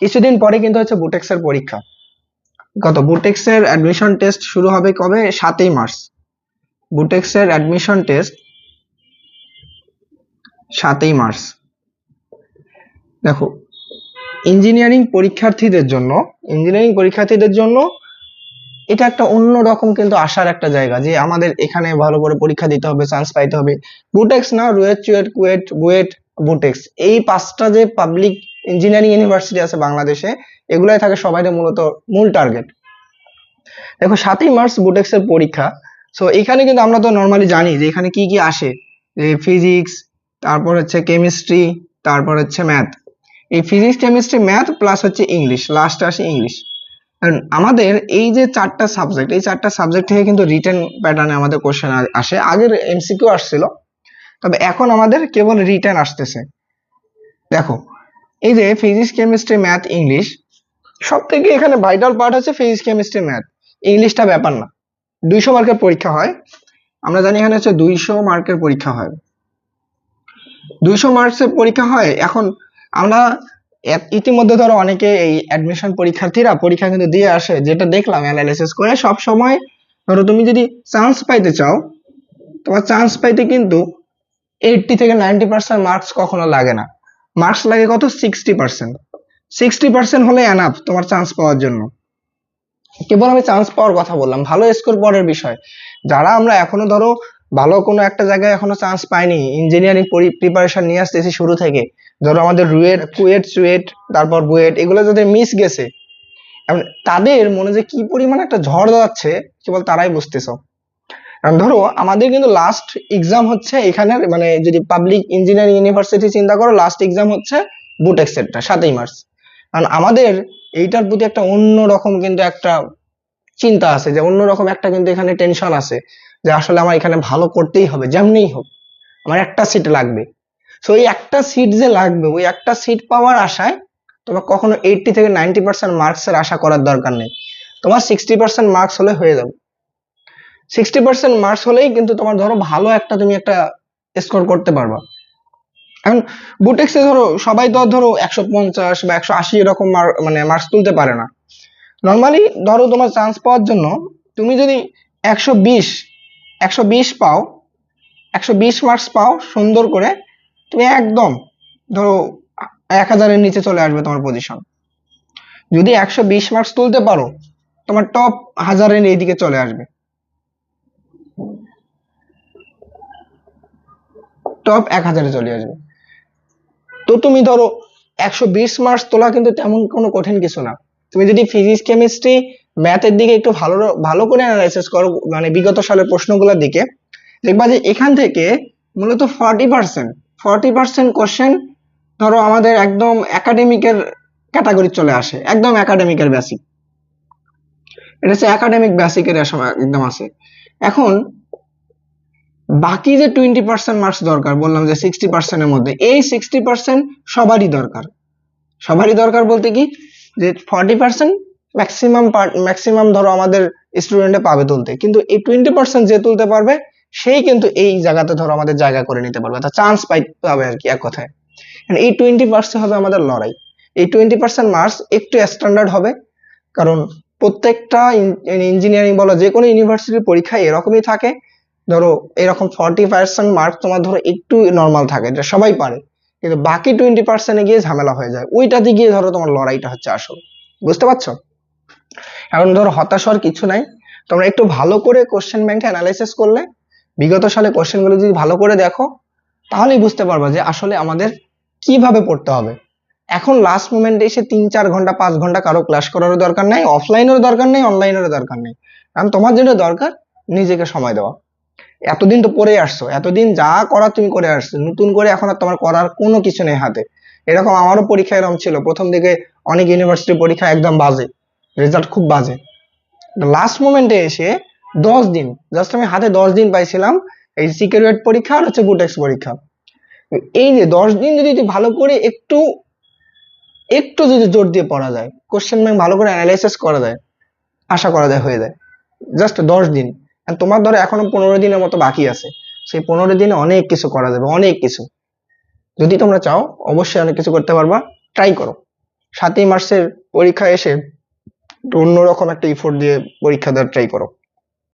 কিছুদিন পরে কিন্তু হচ্ছে বুটেক্স এর পরীক্ষা। বুটেক্স এর অ্যাডমিশন টেস্ট শুরু হবে কবে? 7ই মার্চ। বুটেক্স এর অ্যাডমিশন টেস্ট 7ই মার্চ। দেখো, ইঞ্জিনিয়ারিং পরীক্ষার্থীদের জন্য এটা একটা অন্যরকম কিন্তু আশার একটা জায়গা, যে আমাদের এখানে ভালো করে পরীক্ষা দিতে হবে, চান্স পাইতে হবে। বুটেক্স না, রুয়েট, চুয়েট, কুয়েট, বুয়েট, বুটেক্স, এই 5টা যে পাবলিক ইঞ্জিনিয়ারিং ইউনিভার্সিটি আছে বাংলাদেশে, এগুলাই থাকে সবাই মূলত মূল টার্গেট। দেখো, 7ই মার্চ বুটেক্স এর পরীক্ষা। সো এখানে কিন্তু আমরা তো নর্মালি জানি যে এখানে কি কি আসে, যে ফিজিক্স, তারপর হচ্ছে কেমিস্ট্রি, তারপর হচ্ছে ম্যাথ। এই ফিজিক্স, কেমিস্ট্রি, ম্যাথ প্লাস হচ্ছে ইংলিশ, লাস্টে আসে ইংলিশ। আমাদের এই যে 4টা সাবজেক্ট, এই 4টা সাবজেক্ট থেকে কিন্তু রিটেন প্যাটার্নে আমাদের কোশ্চেন আসে। আগের এমসিকিউ আসছিল, তবে এখন আমাদের কেবল রিটেন আসতেছে। দেখো, এই যে ফিজিক্স, কেমিস্ট্রি, ম্যাথ, ইংলিশ, সব থেকে এখানে ভাইটাল পার্ট হচ্ছে ফিজিক্স, কেমিস্ট্রি, ম্যাথ। ইংলিশটা ব্যাপার না, 200 মার্কের পরীক্ষা হয়। আমরা জানি এখানে হচ্ছে 200 মার্কের পরীক্ষা হয়, 200 মার্কসের পরীক্ষা হয়। এখন আমরা ইতিমধ্যে ধরো অনেকে এই অ্যাডমিশন পরীক্ষার্থীরা পরীক্ষা কিন্তু দিয়ে আসে, যেটা দেখলাম অ্যানালাইসিস করে। সব সময় ধরো তুমি যদি চান্স পাইতে চাও, তোমার চান্স পাইতে কিন্তু 80 থেকে 90% মার্কস কখনো লাগে না। মার্কস লাগে কত? 60%। 60% হলে এনাফ তোমার চান্স পাওয়ার জন্য। কেবল আমি চান্স পাওয়ার কথা বললাম, ভালো স্কোর পরের বিষয়। যারা আমরা এখনো ধরো ভালো কোনো একটা জায়গায় এখনো চান্স পাইনি, ইঞ্জিনিয়ারিং প্রিপারেশন নিয়ে আসতেছি শুরু থেকে, ধরো আমাদের রুয়েট, কুয়েট, চুয়েট, তারপর বুয়েট, এগুলো যাদের মিস গেছে, তাদের মনে যে কি পরিমাণ একটা ঝড় যাচ্ছে কেবল তারাই বুঝতেছো। কারণ ধরো আমাদের কিন্তু লাস্ট এক্সাম হচ্ছে এখানের, মানে যদি পাবলিক ইঞ্জিনিয়ারিং ইউনিভার্সিটি চিন্তা করো, লাস্ট এক্সাম হচ্ছে বুটেক্সেরটা 7ই মার্চ। কারণ আমাদের এইটার প্রতি একটা অন্যরকম কিন্তু একটা চিন্তা আছে, যে অন্যরকম একটা কিন্তু এখানে টেনশন আছে, যে আসলে আমার এখানে ভালো করতেই হবে, যেমনিই হোক আমার একটা সিট লাগবে। সো এই একটা সিট যে লাগবে, ওই একটা সিট পাওয়ার আশায় তোমার কখনো 80 থেকে 90% মার্কসের আশা করার দরকার নেই। তোমার 60% মার্কস হলে হয়ে যাবে। 60% মার্কস হলেই কিন্তু তোমার ধরো ভালো একটা তুমি একটা স্কোর করতে পারবা। এখন বুটেক্সে ধরো সবাই তো ধরো 150 বা 180 এরকম মানে মার্কস তুলতে পারে না। নর্মালি ধরো তোমার চান্স পাওয়ার জন্য তুমি যদি 120 পাও, 120 মার্কস পাও সুন্দর করে, তুমি একদম ধরো 1000-এর নিচে চলে আসবে তোমার পজিশন। যদি 120 মার্কস তুলতে পারো, তোমার টপ 1000-এর এইদিকে চলে আসবে, টপ 1000-এ চলে আসবে। তো তুমি ধরো 120 মার্কস তোলা কিন্তু তেমন কোনো কঠিন কিছু না। তুমি যদি ফিজিক্স, কেমিস্ট্রি, ম্যাথের দিকে একটু ভালো ভালো করে অ্যানালাইসিস করো, মানে বিগত সালের প্রশ্নগুলোর দিকে, দেখবা যে এখান থেকে মূলত 40% কোশ্চেন ধরো আমাদের একদম একাডেমিকের ক্যাটাগরি চলে আসে, একদম একাডেমিকের বেসিক। এটা হচ্ছে একাডেমিক বেসিকের একদম আছে। এখন বাকি যে 20% মার্কস দরকার, বললাম যে 60% এর মধ্যে, এই 60% সবারই দরকার। সবারই দরকার বলতে কি, যে 40% ম্যাক্সিমাম ধরো আমাদের স্টুডেন্টে পাবে তুলতে, কিন্তু এই 20% যে তুলতে পারবে সেই কিন্তু এই জায়গাতে ধরো আমাদের জায়গা করে নিতে পারবে, তা চান্স পাবে আর কি, এক কথায়। এই 20% হবে আমাদের লড়াই। এই 20% মার্কস একটু স্ট্যান্ডার্ড হবে, কারণ প্রত্যেকটা ইঞ্জিনিয়ারিং বলো যে কোনো ইউনিভার্সিটির পরীক্ষায় এরকমই থাকে। ধরো এরকম 40% মার্ক তোমার ধরো একটু নর্মাল থাকে, এটা সবাই পারে, কিন্তু বাকি 20%-এ গিয়ে ঝামেলা হয়ে যায়, ওইটাতে গিয়ে ধরো তোমার লড়াইটা হচ্ছে আসল। বুঝতে পারছো? এখন ধরো হতাশ হওয়ার কিছু নাই, তোমরা একটু ভালো করে কোশ্চেন ব্যাংকে অ্যানালাইসিস করলে, বিগত সালে কোশ্চেন গুলো যদি ভালো করে দেখো, তাহলেই বুঝতে পারবা যে আসলে আমাদের কিভাবে পড়তে হবে। এখন লাস্ট মোমেন্টে এসে 3-4 ঘন্টা 5 ঘন্টা কারো ক্লাস করারও দরকার নাই, অফলাইনেরও দরকার নেই, অনলাইনেরও দরকার নেই। কারণ তোমার যেটা দরকার, নিজেকে সময় দেওয়া। এতদিন তো পড়ে আসছো, এতদিন যা করার তুমি করে আসছো, নতুন করে এখন আর তোমার করার কোনো কিছু নেই হাতে। এরকম আমারও পরীক্ষা এরকম ছিল, প্রথম দিকে অনেক ইউনিভার্সিটি পরীক্ষা একদম বাজে, রেজাল্ট খুব বাজে। লাস্ট মোমেন্টে এসে 10 দিন, জাস্ট আমি হাতে 10 দিন পাইছিলাম, এই সিকিউরিটি পরীক্ষা আর হচ্ছে বুটেক্স পরীক্ষা। এই যে 10 দিন যদি ভালো করে একটু একটু যদি জোর দিয়ে পড়া যায়, কোশ্চেন ব্যাংক ভালো করে অ্যানালাইসিস করা যায়, আশা করা যায় হয়ে যায়। জাস্ট 10 দিন। আর তোমার ধরো এখনো 15 দিনের মতো বাকি আছে, সেই 15 দিনে অনেক কিছু করা যাবে, অনেক কিছু। যদি তোমরা চাও অবশ্যই অনেক কিছু করতে পারবা, ট্রাই করো। 7ই মার্চের পরীক্ষায় এসে একটু অন্যরকম একটা ইফোর্ট দিয়ে পরীক্ষা দেওয়ার ট্রাই করো।